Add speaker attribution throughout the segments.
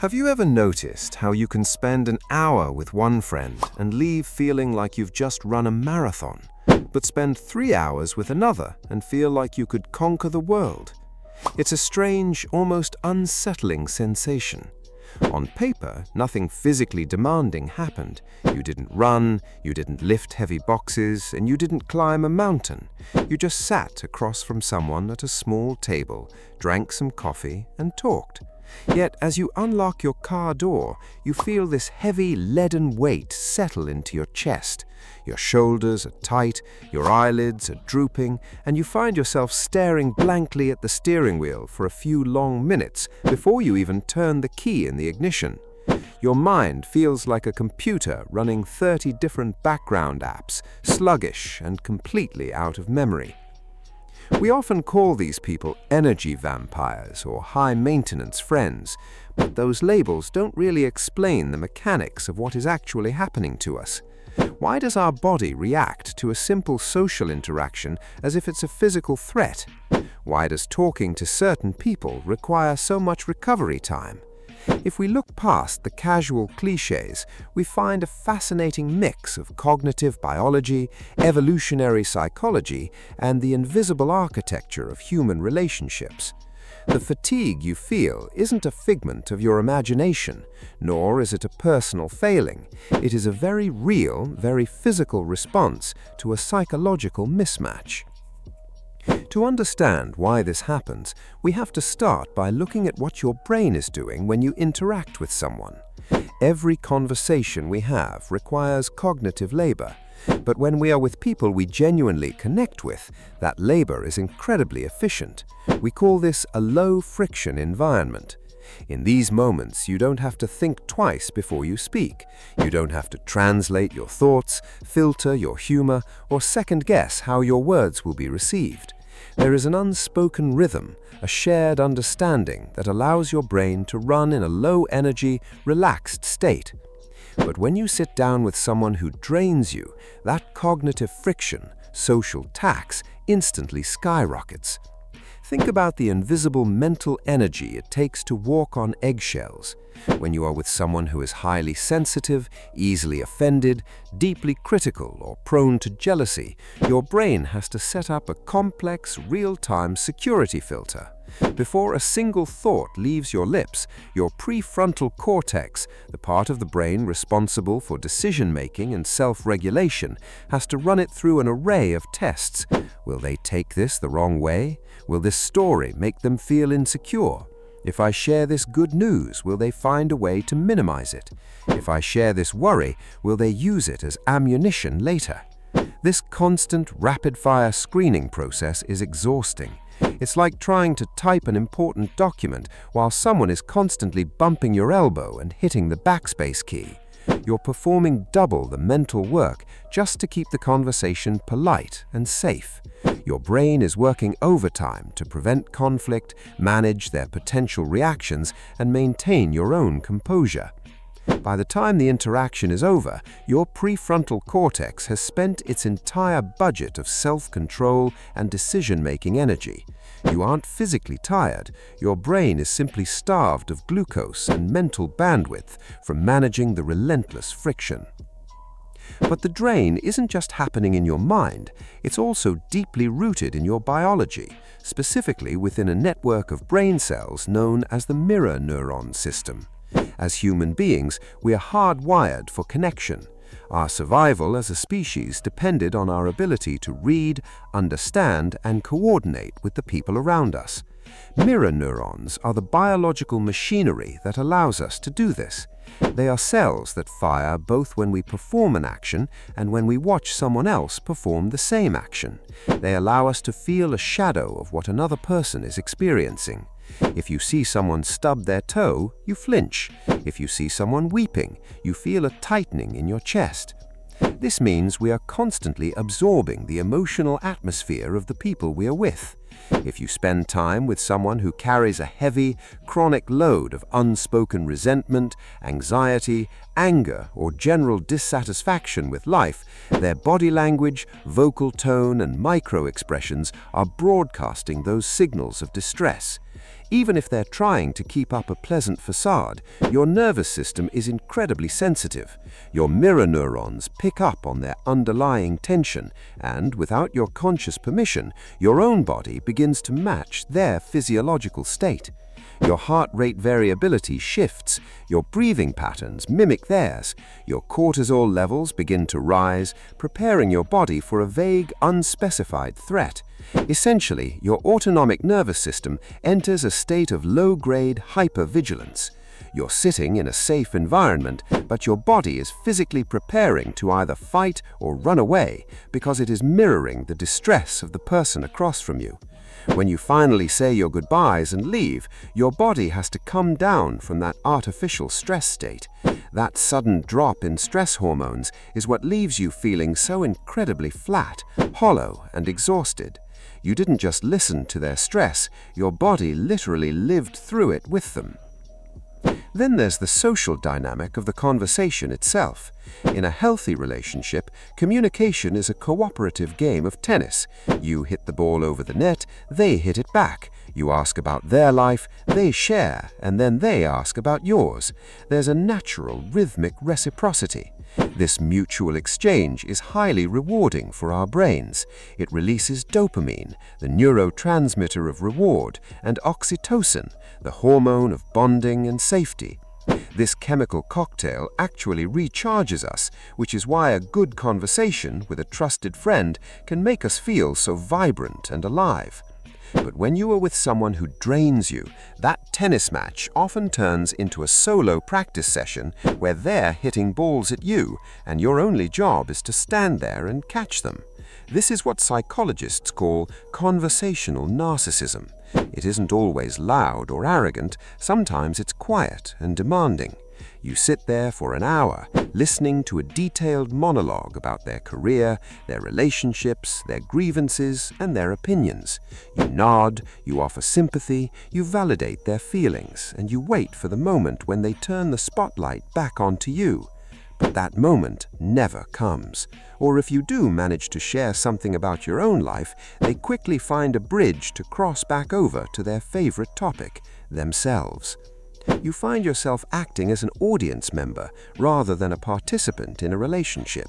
Speaker 1: Have you ever noticed how you can spend an hour with one friend and leave feeling like you've just run a marathon, but spend 3 hours with another and feel like you could conquer the world? It's a strange, almost unsettling sensation. On paper, nothing physically demanding happened. You didn't run, you didn't lift heavy boxes, and you didn't climb a mountain. You just sat across from someone at a small table, drank some coffee, and talked. Yet, as you unlock your car door, you feel this heavy, leaden weight settle into your chest. Your shoulders are tight, your eyelids are drooping, and you find yourself staring blankly at the steering wheel for a few long minutes before you even turn the key in the ignition. Your mind feels like a computer running 30 different background apps, sluggish and completely out of memory. We often call these people energy vampires or high-maintenance friends, but those labels don't really explain the mechanics of what is actually happening to us. Why does our body react to a simple social interaction as if it's a physical threat? Why does talking to certain people require so much recovery time? If we look past the casual clichés, we find a fascinating mix of cognitive biology, evolutionary psychology, and the invisible architecture of human relationships. The fatigue you feel isn't a figment of your imagination, nor is it a personal failing. It is a very real, very physical response to a psychological mismatch. To understand why this happens, we have to start by looking at what your brain is doing when you interact with someone. Every conversation we have requires cognitive labor, but when we are with people we genuinely connect with, that labor is incredibly efficient. We call this a low-friction environment. In these moments, you don't have to think twice before you speak. You don't have to translate your thoughts, filter your humor, or second-guess how your words will be received. There is an unspoken rhythm, a shared understanding that allows your brain to run in a low-energy, relaxed state. But when you sit down with someone who drains you, that cognitive friction, social tax, instantly skyrockets. Think about the invisible mental energy it takes to walk on eggshells. When you are with someone who is highly sensitive, easily offended, deeply critical, or prone to jealousy, your brain has to set up a complex, real-time security filter. Before a single thought leaves your lips, your prefrontal cortex, the part of the brain responsible for decision-making and self-regulation, has to run it through an array of tests. Will they take this the wrong way? Will this story make them feel insecure? If I share this good news, will they find a way to minimize it? If I share this worry, will they use it as ammunition later? This constant, rapid-fire screening process is exhausting. It's like trying to type an important document while someone is constantly bumping your elbow and hitting the backspace key. You're performing double the mental work just to keep the conversation polite and safe. Your brain is working overtime to prevent conflict, manage their potential reactions, and maintain your own composure. By the time the interaction is over, your prefrontal cortex has spent its entire budget of self-control and decision-making energy. You aren't physically tired. Your brain is simply starved of glucose and mental bandwidth from managing the relentless friction. But the drain isn't just happening in your mind, it's also deeply rooted in your biology, specifically within a network of brain cells known as the mirror neuron system. As human beings, we are hardwired for connection. Our survival as a species depended on our ability to read, understand, and coordinate with the people around us. Mirror neurons are the biological machinery that allows us to do this. They are cells that fire both when we perform an action and when we watch someone else perform the same action. They allow us to feel a shadow of what another person is experiencing. If you see someone stub their toe, you flinch. If you see someone weeping, you feel a tightening in your chest. This means we are constantly absorbing the emotional atmosphere of the people we are with. If you spend time with someone who carries a heavy, chronic load of unspoken resentment, anxiety, anger, or general dissatisfaction with life, their body language, vocal tone, and micro-expressions are broadcasting those signals of distress. Even if they're trying to keep up a pleasant facade, your nervous system is incredibly sensitive. Your mirror neurons pick up on their underlying tension, and without your conscious permission, your own body begins to match their physiological state. Your heart rate variability shifts, your breathing patterns mimic theirs, your cortisol levels begin to rise, preparing your body for a vague, unspecified threat. Essentially, your autonomic nervous system enters a state of low-grade hypervigilance. You're sitting in a safe environment, but your body is physically preparing to either fight or run away because it is mirroring the distress of the person across from you. When you finally say your goodbyes and leave, your body has to come down from that artificial stress state. That sudden drop in stress hormones is what leaves you feeling so incredibly flat, hollow, and exhausted. You didn't just listen to their stress, your body literally lived through it with them. Then there's the social dynamic of the conversation itself. In a healthy relationship, communication is a cooperative game of tennis. You hit the ball over the net, they hit it back. You ask about their life, they share, and then they ask about yours. There's a natural, rhythmic reciprocity. This mutual exchange is highly rewarding for our brains. It releases dopamine, the neurotransmitter of reward, and oxytocin, the hormone of bonding and safety. This chemical cocktail actually recharges us, which is why a good conversation with a trusted friend can make us feel so vibrant and alive. But when you are with someone who drains you, that tennis match often turns into a solo practice session where they're hitting balls at you, and your only job is to stand there and catch them. This is what psychologists call conversational narcissism. It isn't always loud or arrogant, sometimes it's quiet and demanding. You sit there for an hour, listening to a detailed monologue about their career, their relationships, their grievances, and their opinions. You nod, you offer sympathy, you validate their feelings, and you wait for the moment when they turn the spotlight back onto you. But that moment never comes. Or if you do manage to share something about your own life, they quickly find a bridge to cross back over to their favorite topic, themselves. You find yourself acting as an audience member rather than a participant in a relationship.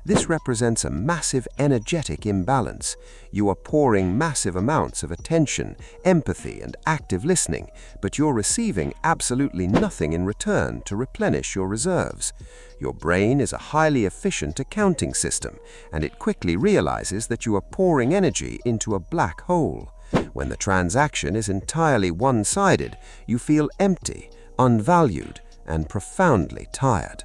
Speaker 1: This represents a massive energetic imbalance. You are pouring massive amounts of attention, empathy, and active listening, but you're receiving absolutely nothing in return to replenish your reserves. Your brain is a highly efficient accounting system, and it quickly realizes that you are pouring energy into a black hole. When the transaction is entirely one-sided, you feel empty, unvalued, and profoundly tired.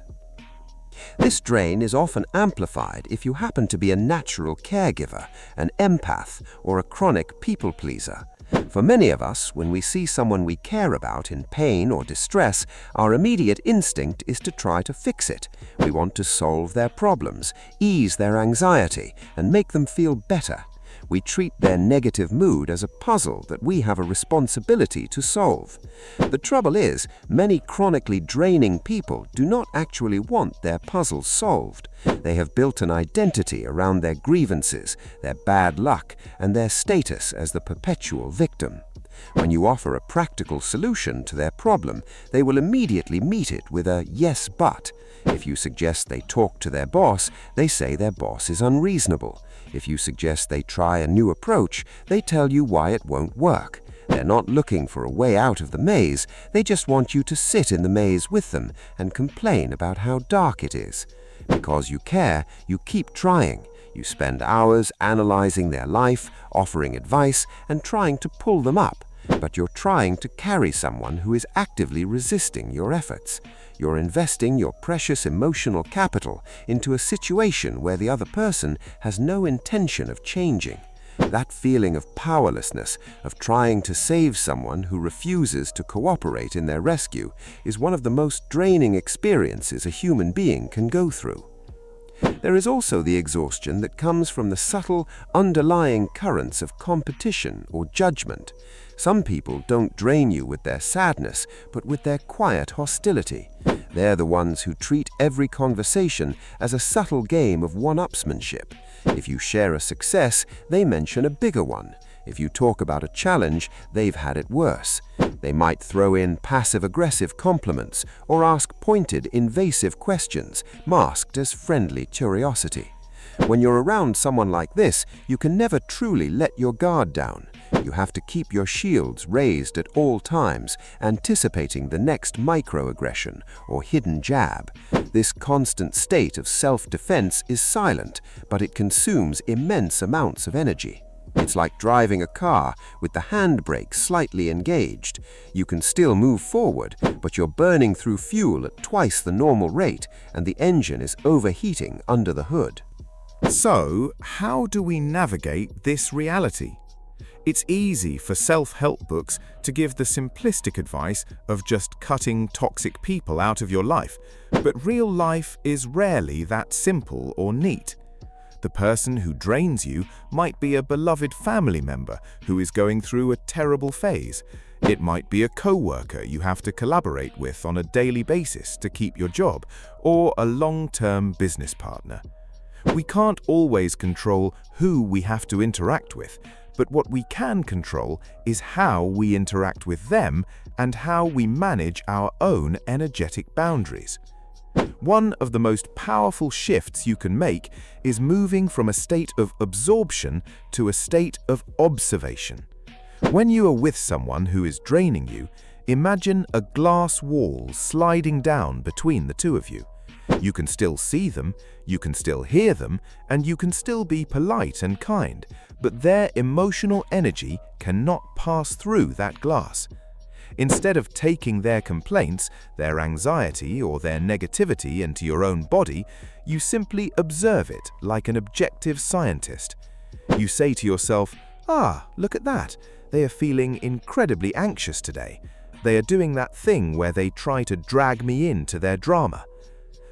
Speaker 1: This drain is often amplified if you happen to be a natural caregiver, an empath, or a chronic people-pleaser. For many of us, when we see someone we care about in pain or distress, our immediate instinct is to try to fix it. We want to solve their problems, ease their anxiety, and make them feel better. We treat their negative mood as a puzzle that we have a responsibility to solve. The trouble is, many chronically draining people do not actually want their puzzles solved. They have built an identity around their grievances, their bad luck, and their status as the perpetual victim. When you offer a practical solution to their problem, they will immediately meet it with a "yes, but." If you suggest they talk to their boss, they say their boss is unreasonable. If you suggest they try a new approach, they tell you why it won't work. They're not looking for a way out of the maze, they just want you to sit in the maze with them and complain about how dark it is. Because you care, you keep trying. You spend hours analyzing their life, offering advice, and trying to pull them up. But you're trying to carry someone who is actively resisting your efforts. You're investing your precious emotional capital into a situation where the other person has no intention of changing. That feeling of powerlessness, of trying to save someone who refuses to cooperate in their rescue, is one of the most draining experiences a human being can go through. There is also the exhaustion that comes from the subtle, underlying currents of competition or judgment. Some people don't drain you with their sadness, but with their quiet hostility. They're the ones who treat every conversation as a subtle game of one-upsmanship. If you share a success, they mention a bigger one. If you talk about a challenge, they've had it worse. They might throw in passive-aggressive compliments or ask pointed, invasive questions, masked as friendly curiosity. When you're around someone like this, you can never truly let your guard down. You have to keep your shields raised at all times, anticipating the next microaggression or hidden jab. This constant state of self-defense is silent, but it consumes immense amounts of energy. It's like driving a car with the handbrake slightly engaged. You can still move forward, but you're burning through fuel at twice the normal rate, and the engine is overheating under the hood.
Speaker 2: So, how do we navigate this reality? It's easy for self-help books to give the simplistic advice of just cutting toxic people out of your life, but real life is rarely that simple or neat. The person who drains you might be a beloved family member who is going through a terrible phase. It might be a co-worker you have to collaborate with on a daily basis to keep your job, or a long-term business partner. We can't always control who we have to interact with, but what we can control is how we interact with them and how we manage our own energetic boundaries. One of the most powerful shifts you can make is moving from a state of absorption to a state of observation. When you are with someone who is draining you, imagine a glass wall sliding down between the two of you. You can still see them, you can still hear them, and you can still be polite and kind, but their emotional energy cannot pass through that glass. Instead of taking their complaints, their anxiety, or their negativity into your own body, you simply observe it like an objective scientist. You say to yourself, look at that. They are feeling incredibly anxious today. They are doing that thing where they try to drag me into their drama.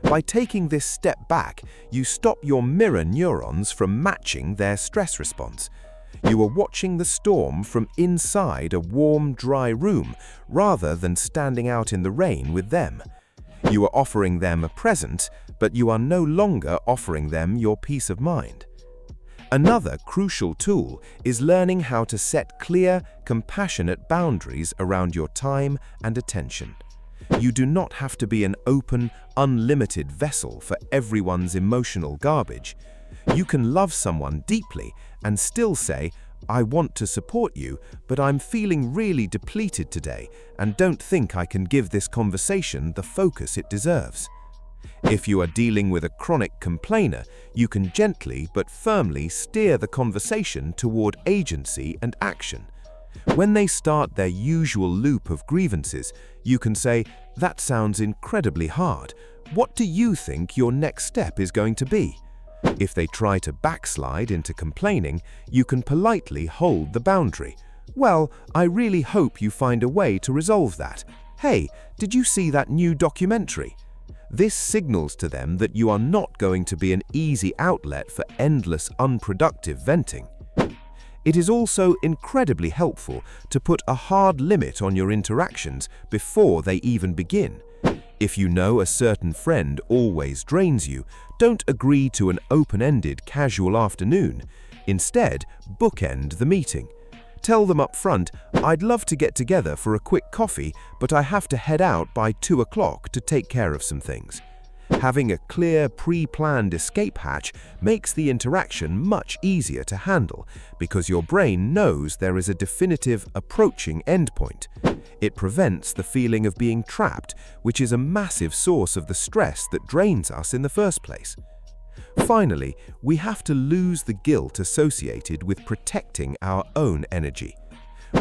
Speaker 2: By taking this step back, you stop your mirror neurons from matching their stress response. You are watching the storm from inside a warm, dry room rather than standing out in the rain with them. You are offering them a present, but you are no longer offering them your peace of mind. Another crucial tool is learning how to set clear, compassionate boundaries around your time and attention. You do not have to be an open, unlimited vessel for everyone's emotional garbage. You can love someone deeply and still say, I want to support you, but I'm feeling really depleted today and don't think I can give this conversation the focus it deserves. If you are dealing with a chronic complainer, you can gently but firmly steer the conversation toward agency and action. When they start their usual loop of grievances, you can say, that sounds incredibly hard. What do you think your next step is going to be? If they try to backslide into complaining, you can politely hold the boundary. Well, I really hope you find a way to resolve that. Hey, did you see that new documentary? This signals to them that you are not going to be an easy outlet for endless, unproductive venting. It is also incredibly helpful to put a hard limit on your interactions before they even begin. If you know a certain friend always drains you, don't agree to an open-ended, casual afternoon. Instead, bookend the meeting. Tell them up front, I'd love to get together for a quick coffee, but I have to head out by 2 o'clock to take care of some things. Having a clear, pre-planned escape hatch makes the interaction much easier to handle because your brain knows there is a definitive, approaching endpoint. It prevents the feeling of being trapped, which is a massive source of the stress that drains us in the first place. Finally, we have to lose the guilt associated with protecting our own energy.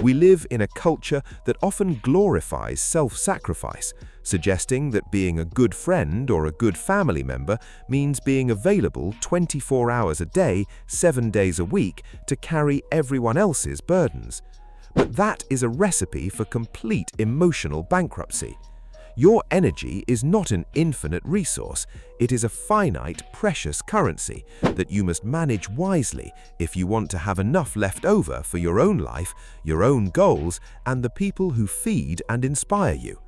Speaker 2: We live in a culture that often glorifies self-sacrifice, suggesting that being a good friend or a good family member means being available 24 hours a day, 7 days a week to carry everyone else's burdens. But that is a recipe for complete emotional bankruptcy. Your energy is not an infinite resource, it is a finite, precious currency that you must manage wisely if you want to have enough left over for your own life, your own goals, and the people who feed and inspire you.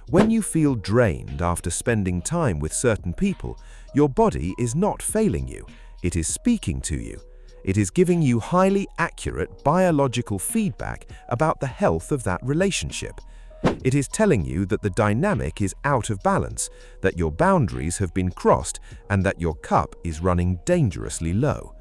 Speaker 2: When you feel drained after spending time with certain people, your body is not failing you, it is speaking to you. It is giving you highly accurate biological feedback about the health of that relationship. It is telling you that the dynamic is out of balance, that your boundaries have been crossed, and that your cup is running dangerously low.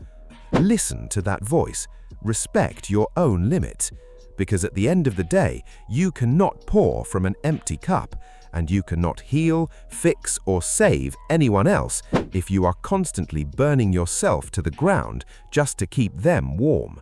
Speaker 2: Listen to that voice. Respect your own limits. Because at the end of the day, you cannot pour from an empty cup, and you cannot heal, fix, or save anyone else if you are constantly burning yourself to the ground just to keep them warm.